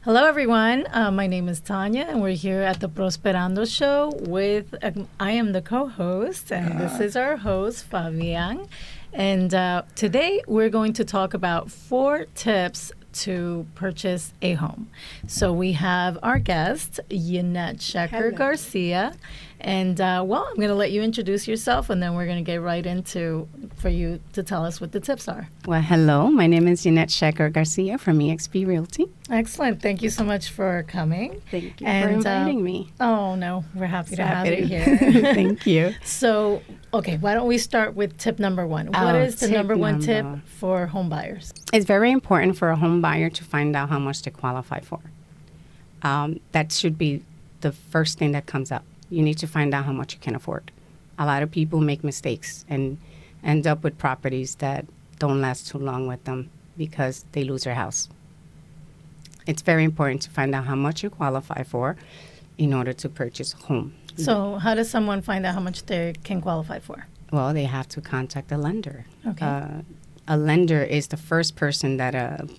Hello, everyone. My name is Tanya, and we're here at the Prosperando Show with, I am the co-host, and this is our host, Fabian. And today we're going to talk about 4 tips to purchase a home. So we have our guest, Yinette Shecker Garcia. And, well, I'm going to let you introduce yourself, and then we're going to get right into for you to tell us what the tips are. Well, hello. My name is Yinette Shecker Garcia from eXp Realty. Excellent. Thank you so much for coming. Thank you for inviting me. Oh, no. We're happy to have you here. Thank you. So, okay, why don't we start with tip number 1? What is the number 1 tip for home buyers? It's very important for a home buyer to find out how much they qualify for. That should be the first thing that comes up. You need to find out how much you can afford. A lot of people make mistakes and end up with properties that don't last too long with them because they lose their house. It's very important to find out how much you qualify for in order to purchase a home. So how does someone find out how much they can qualify for? Well, they have to contact a lender. Okay. A lender is the first person that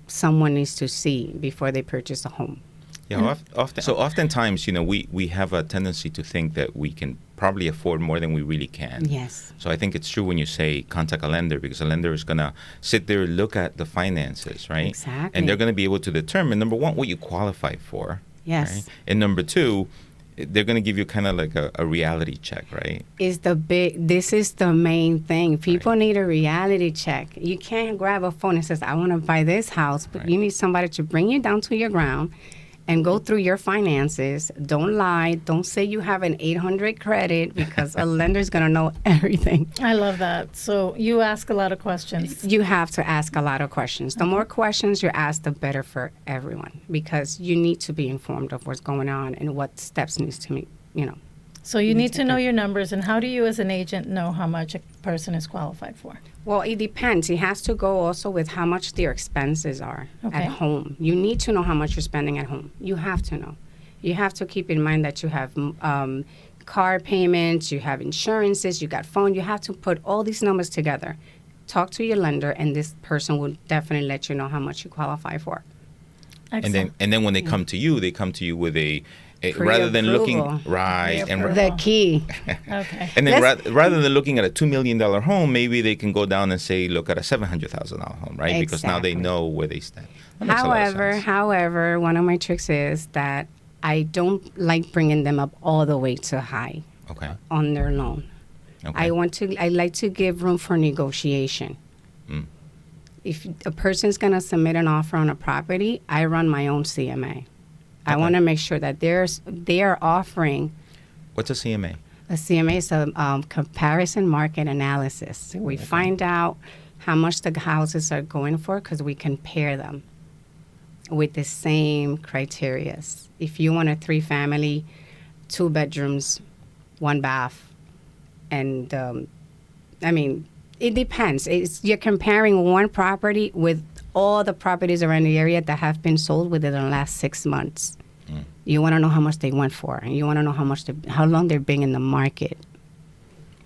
someone needs to see before they purchase a home. Yeah, oftentimes, we have a tendency to think that we can probably afford more than we really can. Yes. So I think it's true when you say contact a lender, because a lender is going to sit there and look at the finances, right? Exactly. And they're going to be able to determine, number 1, what you qualify for. Yes. Right? And number 2, they're going to give you kind of like a reality check, right? This is the main thing. People need a reality check. You can't grab a phone and says, I want to buy this house, but you need somebody to bring you down to your ground and go through your finances. Don't lie. Don't say you have an 800 credit, because a lender's going to know everything. I love that. So you ask a lot of questions. You have to ask a lot of questions. The more questions you ask, the better for everyone, because you need to be informed of what's going on and what steps needs to meet, So you need to know your numbers. And how do you as an agent know how much a person is qualified for? Well, it depends. It has to go also with how much their expenses are at home. You need to know how much you're spending at home. You have to know. You have to keep in mind that you have car payments, you have insurances, you got phone. You have to put all these numbers together. Talk to your lender, and this person will definitely let you know how much you qualify for. Excellent. And then when they come to you with a rather than looking the key. Okay. And then rather than looking at a $2 million home, maybe they can go down and say, look at a $700,000 home, right? Exactly. Because now they know where they stand. However, one of my tricks is that I don't like bringing them up all the way to high on their loan. Okay. I like to give room for negotiation. If a person's going to submit an offer on a property, I run my own CMA. I want to make sure that they are offering. What's a CMA? A CMA is a comparison market analysis. We find out how much the houses are going for because we compare them with the same criteria. If you want a 3-family, 2 bedrooms, 1 bath, and it depends. You're comparing one property with all the properties around the area that have been sold within the last 6 months. You want to know how much they went for, and you want to know how long they've been in the market.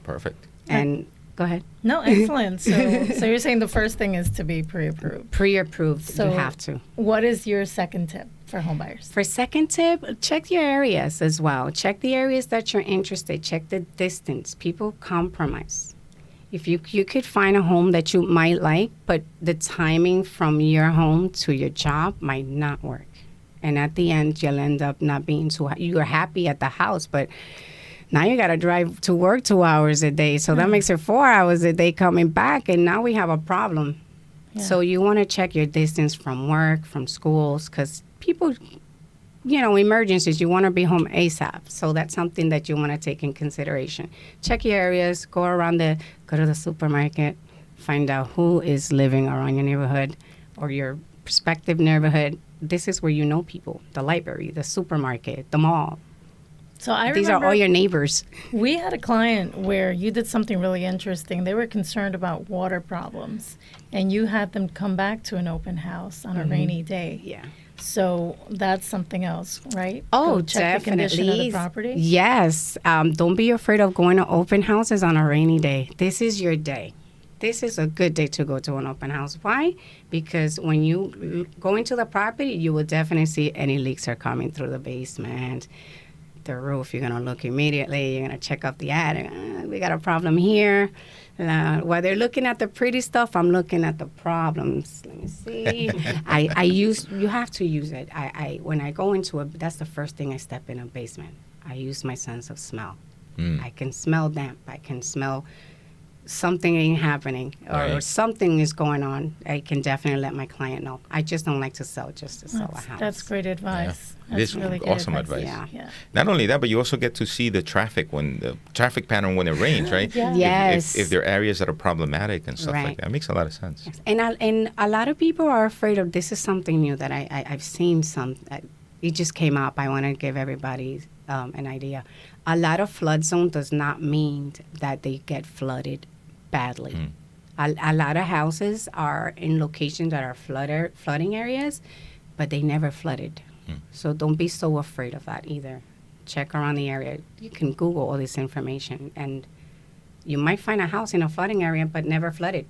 Perfect. And go ahead. No, excellent. So you're saying the first thing is to be pre-approved. Pre-approved, so you have to. What is your second tip for home buyers? For second tip, check your areas as well. Check the areas that you're interested. Check the distance. People compromise. If you could find a home that you might like, but the timing from your home to your job might not work. And at the end, you'll end up not being you're happy at the house, but now you got to drive to work 2 hours a day. So that makes it 4 hours a day coming back. And now we have a problem. Yeah. So you want to check your distance from work, from schools, because people, emergencies, you want to be home ASAP. So that's something that you want to take in consideration. Check your areas, go to the supermarket, find out who is living around your neighborhood or your prospective neighborhood. This is where you know people, the library, the supermarket, the mall. So I These are remember all your neighbors. we had a client where you did something really interesting. They were concerned about water problems, and you had them come back to an open house on a rainy day. Yeah. So that's something else, right? Oh, Go check the condition of the property. Yes. Don't be afraid of going to open houses on a rainy day. This is your day. This is a good day to go to an open house. Why? Because when you go into the property, you will definitely see any leaks are coming through the basement, the roof. You're going to look immediately. You're going to check up the attic. We got a problem here. While they're looking at the pretty stuff, I'm looking at the problems. Let me see. You have to use it. When I go into that's the first thing I step in a basement. I use my sense of smell. I can smell damp. I can smell something ain't happening or something is going on. I can definitely let my client know. I just don't like to sell just to sell a house. That's great advice. Yeah. This is really awesome advice. Yeah. Not only that, but you also get to see the traffic pattern when it rains, right? Yeah. Yes. If there are areas that are problematic and stuff like that, it makes a lot of sense. Yes. And a lot of people are afraid of, this is something new that I've seen it just came up. I want to give everybody an idea. A lot of flood zone does not mean that they get flooded badly. A lot of houses are in locations that are flooding areas, but they never flooded. So don't be so afraid of that either. Check around the area. You can Google all this information, and you might find a house in a flooding area, but never flooded.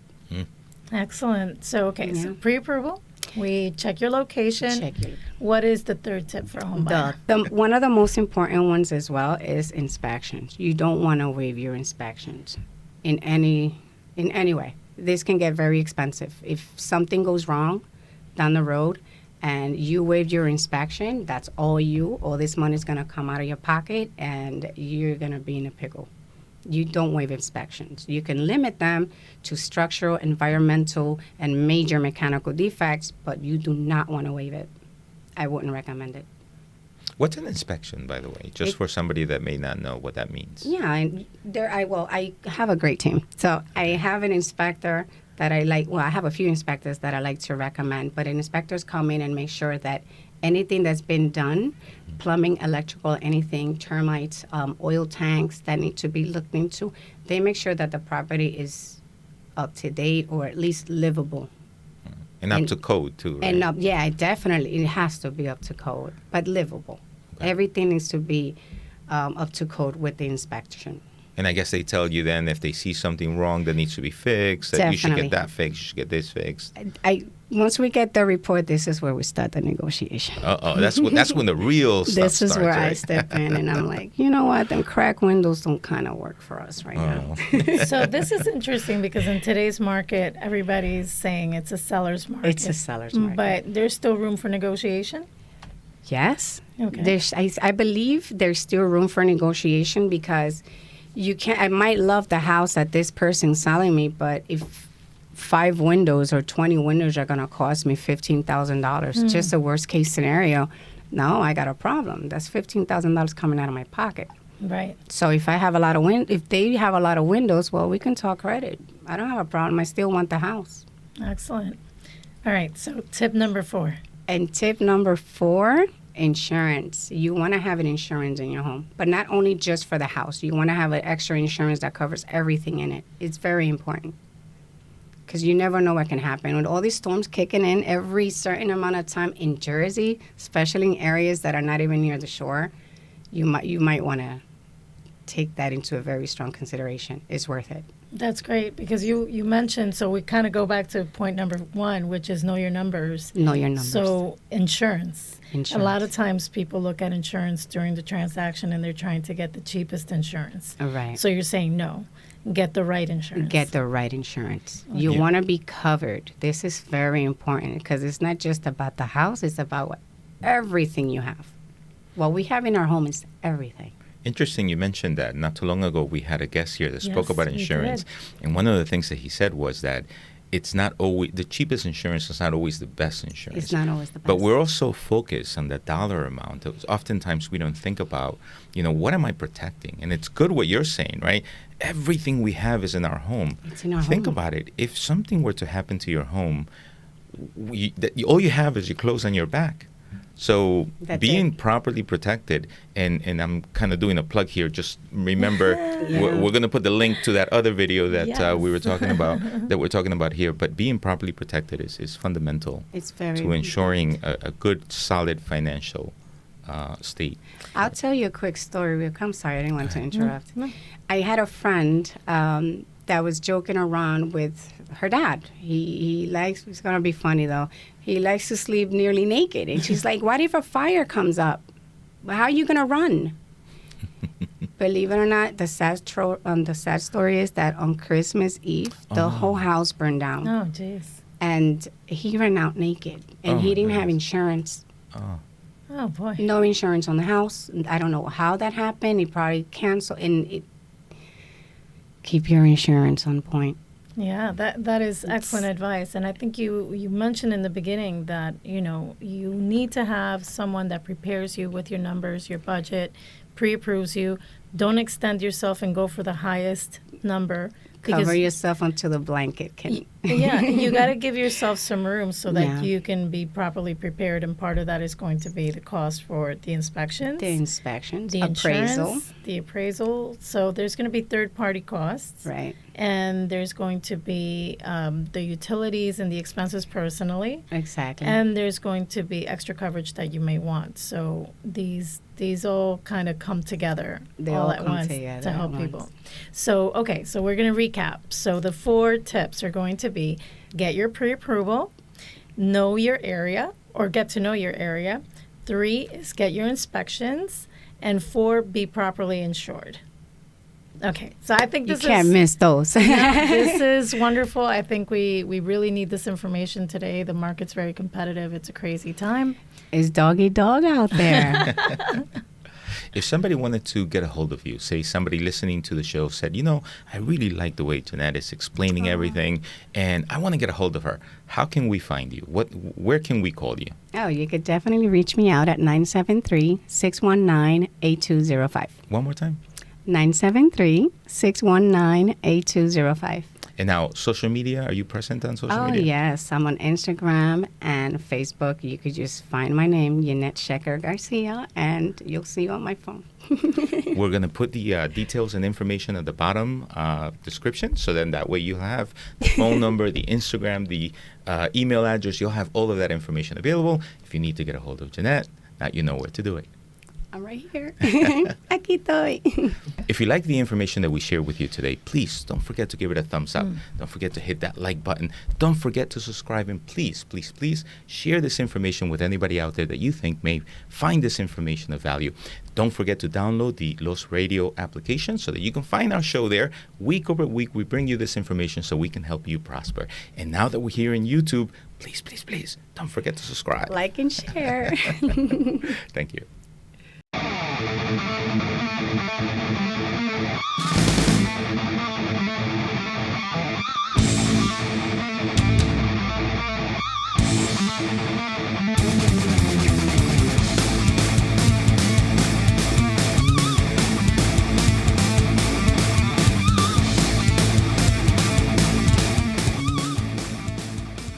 Excellent. So, so pre-approval, we check your location. What is the third tip for a home buyer? One of the most important ones as well is inspections. You don't want to waive your inspections in any way. This can get very expensive. If something goes wrong down the road and you waived your inspection, that's all this money is going to come out of your pocket and you're going to be in a pickle. You don't waive inspections. You can limit them to structural, environmental, and major mechanical defects, but you do not want to waive it. I wouldn't recommend it. What's an inspection, by the way, just for somebody that may not know what that means? Yeah, and I have a great team. So I have an inspector that I like. Well, I have a few inspectors that I like to recommend, but inspectors come in and make sure that anything that's been done, plumbing, electrical, anything, termites, oil tanks that need to be looked into, they make sure that the property is up to date or at least livable. And up to code, too, right? And definitely. It has to be up to code, but livable. Okay. Everything needs to be up to code with the inspection. And I guess they tell you then if they see something wrong that needs to be fixed, that you should get that fixed, you should get this fixed. Once we get the report, this is where we start the negotiation. That's when the real stuff This is starts, where right? I step in and I'm like, you know what, them crack windows don't kind of work for us right now. So this is interesting because in today's market, everybody's saying it's a seller's market. It's a seller's market. But there's still room for negotiation? Yes. Okay. I believe there's still room for negotiation because I might love the house that this person's selling me, but if 5 windows or 20 windows are going to cost me $15,000, just a worst case scenario, no, I got a problem. That's $15,000 coming out of my pocket. Right. So if I have a lot of if they have a lot of windows, well, we can talk credit. I don't have a problem. I still want the house. Excellent. All right. So tip number 4. And tip number 4, insurance. You want to have an insurance in your home, but not only just for the house. You want to have an extra insurance that covers everything in it. It's very important because you never know what can happen. With all these storms kicking in every certain amount of time in Jersey, especially in areas that are not even near the shore, you might want to take that into a very strong consideration. It's worth it. That's great because you mentioned, so we kind of go back to point number 1, which is know your numbers. Know your numbers. So insurance. A lot of times people look at insurance during the transaction and they're trying to get the cheapest insurance. Right. So you're saying no, get the right insurance. Get the right insurance. Okay. You want to be covered. This is very important because it's not just about the house, it's about everything you have. What we have in our home is everything. Interesting you mentioned that. Not too long ago, we had a guest here that spoke about insurance. We did. And one of the things that he said was that it's not always, the cheapest insurance is not always the best insurance. It's not always the best. But we're also focused on the dollar amount. Oftentimes, we don't think about, what am I protecting? And it's good what you're saying, right? Everything we have is in our home. It's in our home. Think about it. If something were to happen to your home, all you have is your clothes on your back. So That's being it. properly protected, and I'm kind of doing a plug here. Just remember, we're going to put the link to that other video that we were talking about, that we're talking about here. But being properly protected is fundamental It's very to ensuring a good, solid financial state. I'll tell you a quick story. I'm sorry, I didn't want to interrupt. No. I had a friend that was joking around with her dad. He likes, it's going to be funny though, he likes to sleep nearly naked. And she's like, what if a fire comes up? How are you going to run? Believe it or not, the sad story is that on Christmas Eve, the whole house burned down. Oh, jeez. And he ran out naked. And Oh, he my didn't have goodness. insurance. Oh, Oh, boy. No insurance on the house. I don't know how that happened. He probably canceled. Keep your insurance on point. Yeah, that is excellent advice. And I think you mentioned in the beginning that, you need to have someone that prepares you with your numbers, your budget, pre-approves you. Don't extend yourself and go for the highest number. Cover yourself until the blanket can. Yeah, you got to give yourself some room so that Yeah. you can be properly prepared. And part of that is going to be the cost for the inspections, The inspections, the appraisal. insurance, the appraisal. So there's going to be third-party costs. Right. And there's going to be the utilities and the expenses personally. Exactly. And there's going to be extra coverage that you may want. So these all kind of come together They all all at come once together to at help once. people. So, okay, so we're going to recap. So the 4 tips are going to be get your pre-approval, know your area or get to know your area. 3 is get your inspections. And 4, be properly insured. Okay, so I think You this can't is... miss those. This is wonderful. I think we really need this information today. The market's very competitive. It's a crazy time. It's doggy dog out there. if somebody wanted to get a hold of you, say somebody listening to the show said, I really like the way Yinette is explaining everything, and I want to get a hold of her. How can we find you? Where can we call you? Oh, you could definitely reach me out at 973-619-8205. One more time. 973-619-8205. And now, social media, are you present on social Oh, media? yes. I'm on Instagram and Facebook. You could just find my name, Yinette Shecker Garcia, and you'll see on my phone. We're going to put the details and information at the bottom description, so then that way you'll have the phone number, the Instagram, the email address. You'll have all of that information available. If you need to get a hold of Yinette, now you know where to do it. I'm right here. Aquí estoy. If you like the information that we shared with you today, please don't forget to give it a thumbs up. Don't forget to hit that like button. Don't forget to subscribe. And please, please, please share this information with anybody out there that you think may find this information of value. Don't forget to download the LosRadio application so that you can find our show there. Week over week, we bring you this information so we can help you prosper. And now that we're here in YouTube, please, please, please, don't forget to subscribe. Like and share. Thank you.